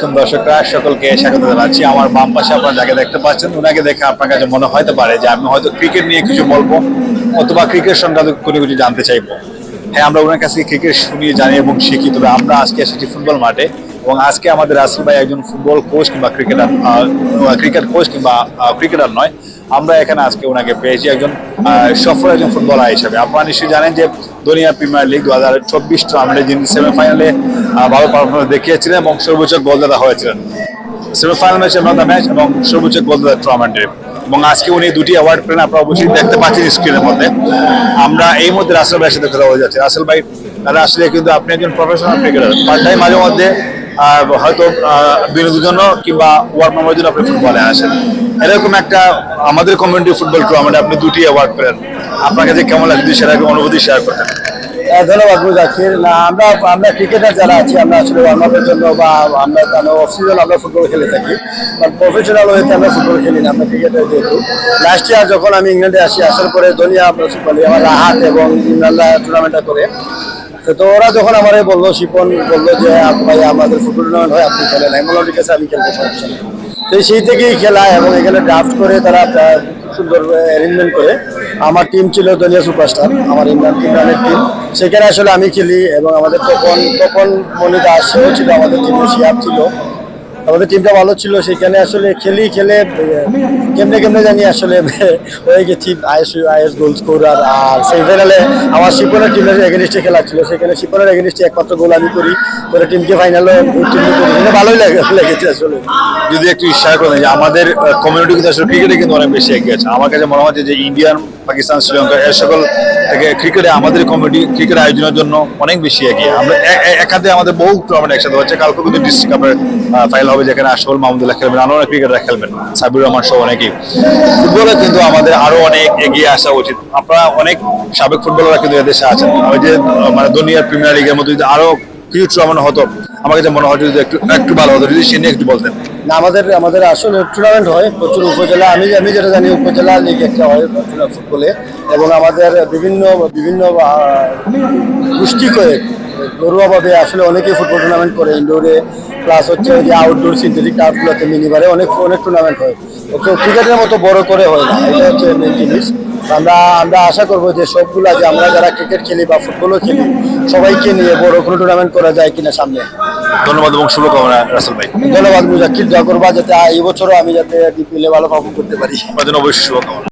দর্শকরা সকলকে স্বাগত জানাচ্ছি। আমার বাম পাশে আপনারা যাকে দেখতে পাচ্ছেন, ওনাকে দেখে আপনার কাছে মনে হতে পারে যে আমি হয়তো ক্রিকেট নিয়ে কিছু বলবো অথবা ক্রিকেট সংক্রান্ত কোনো কিছু জানতে চাইবো। হ্যাঁ, আমরা ওনার কাছে ক্রিকেট শুনি, জানি এবং শিখি। তবে আমরা আজকে এসেছি ফুটবল মাঠে এবং আজকে আমাদের রাসেল ভাই একজন ফুটবল কোচ কিংবা ক্রিকেট কোচ কিংবা ক্রিকেটার নয়। আমরা এখানে আজকে ওনাকে পেয়েছি একজন সফল একজন ফুটবলার হিসেবে। আপনারা নিশ্চয়ই জানেন যে দুনিয়া প্রিমিয়ার লিগ 2024 টুর্নামেন্টে যিনি সেমিফাইনালে ভালো পারফরমেন্স দেখিয়েছিলেন এবং সর্বোচ্চ গোলদাতা হয়েছিলেন। Semifinal match man of the match এবং সর্বোচ্চ গোলদাতা টুর্নামেন্টে। এবং আজকে উনি দুটি অ্যাওয়ার্ড পেলেন, আপনারা অবশ্যই দেখতে পাচ্ছেন স্ক্রিনের মধ্যে। আমরা এই মধ্যে রাসেল ভাইয়ের সাথে কথা বলে যাচ্ছি। রাসেল ভাই, তাহলে আসলে কিন্তু আপনি একজন প্রফেশনাল ক্রিকেটার, পার্ট টাইম মাঝে মধ্যে হয়তো বিনোদনের জন্য কিংবা ওয়ার্ক মেমোরির জন্য আপনি ফুটবলে আসেন। এরকম একটা আমাদের কমিউনিটি ফুটবল টুর্নামেন্টে আপনি দুটি অ্যাওয়ার্ড পেলেন, আপনার কাছে কেমন লাগছে সেটা অনুভূতি শেয়ার করতেন? ধন্যবাদ মুজাকির। না, আমরা ক্রিকেটার যারা আছি, আমরা আসলে ওয়ার্ম আপের জন্য বা আমরা অফ সিজন আমরা ফুটবল খেলে থাকি, বাট প্রফেশনাল ওয়েতে আমরা ফুটবল খেলি না। আমরা ক্রিকেটার যেহেতু লাস্ট ইয়ার যখন আমি ইংল্যান্ডে আসি, আসার পরে দুনিয়া বলি আমার রাহাত এবং ইমরানরা টুর্নামেন্টটা করে, তো ওরা যখন আমার বললো, শিপন বললো যে ভাই আমাদের ফুটবল টুর্নামেন্ট হয়, আপনি খেলেন। আমি বললাম ঠিক আছে, আমি খেলবো, সমস্যা নেই। তো সেই থেকেই খেলা এবং এখানে ড্রাফট করে তারা সুন্দর অ্যারেঞ্জমেন্ট করে। আমার টিম ছিল দলীয় সুপারস্টার, আমার ইমরানের টিম। সেখানে আসলে আমি খেলি এবং আমাদের তপন মনি দাস সেও ছিল আমাদের টিমে, শিয়াব ছিল, আমাদের টিমটা ভালো ছিল। সেখানে আসলে খেলে কেমনে জানি আসলে হয়ে গেছি আইএস গোল স্কোরার। আর সেমিফাইনালে আমার শিপনের টিমের এগেনিস্টে খেলা ছিল, সেখানে শিপনের এগেনিস্টে একমাত্র গোল আমি করি, করে টিমকে ফাইনালে করি। ভালোই লেগেছে আসলে। যদি একটু শেয়ার করেন যে আমাদের কমিউনিটি কিন্তু আসলে ক্রিকেটে কিন্তু অনেক বেশি এগিয়ে আছে। আমার কাছে মনে হচ্ছে যে ইন্ডিয়ান, পাকিস্তান, শ্রীলঙ্কা এর সকল থেকে ক্রিকেটে আমাদের কমিউনিটি ক্রিকেট আয়োজনের জন্য অনেক বেশি এগিয়ে। আমরা একাতে আমাদের বহু টুর্নামেন্ট একসাথে হচ্ছে। কালকে কিন্তু ডিস্ট্রিক্ট কাপের ফাইনাল হবে, যেখানে আশরাফুল মাহমুদুল্লাহ খেলবেন, আরো অনেক ক্রিকেটাররা খেলবেন, সাবির রহমান সহ অনেকেই। ফুটবলে কিন্তু আমাদের আরো অনেক এগিয়ে আসা উচিত। আপনারা অনেক সাবেক ফুটবলাররা কিন্তু এদেশে আছেন। আমি যে মানে দুনিয়ার প্রিমিয়ার লিগের মধ্যে যদি আরো কিছু টুর্নামেন্ট হতো, আমার কাছে মনে হয় যদি একটু ভালো হতো। যদি সে নিয়ে একটু বলতেন। না, আমাদের আসলে টুর্নামেন্ট হয় প্রচুর উপজেলা। আমি যেটা জানি উপজেলা লিগ একটা হয় ফুটবলে, এবং আমাদের বিভিন্ন গোষ্ঠী করে ঘরোয়াভাবে আসলে অনেকেই ফুটবল টুর্নামেন্ট করে ইনডোরে, প্লাস হচ্ছে যে আউটডোর সিনথেটিক টার্ফগুলোতে মিনিবারে অনেক টুর্নামেন্ট হয়। তো ক্রিকেটের মতো বড় করে হয় না, এটা হচ্ছে মেন জিনিস। আমরা আশা করবো যে সবগুলা, যে আমরা যারা ক্রিকেট খেলি বা ফুটবলও খেলি, সবাইকে নিয়ে বড় কোনো টুর্নামেন্ট করা যায় কিনা সামনে। ধন্যবাদ এবং শুভকামনা রাসেল ভাই। ধন্যবাদ মুজাকির। দোয়া করবা যাতে এই বছরও আমি যাতে ডিপিএলে ভালো পারফর্ম করতে পারি। আপনার জন্য অবশ্যই শুভকামনা।